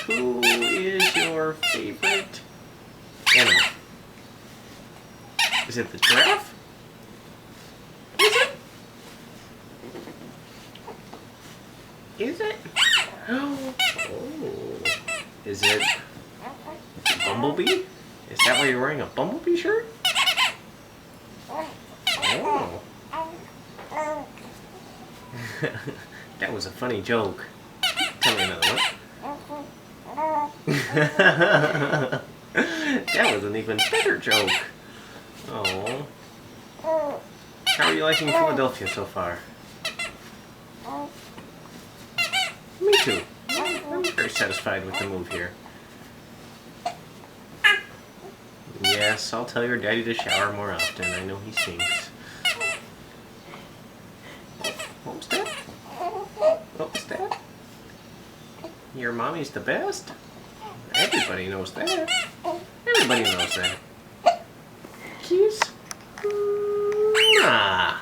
Who is your favorite animal? Is it the giraffe? Is it? Is it? Oh. Is it Bumblebee? Is that why you're wearing a Bumblebee shirt? Oh. That was a funny joke. Tell me another one. That was an even better joke. Oh. How are you liking Philadelphia so far? Me too. I'm very satisfied with the move here. Yes, I'll tell your daddy to shower more often. I know he stinks. What was that? What was that? Your mommy's the best? Everybody knows that. Everybody knows that. Kiss. Mwah.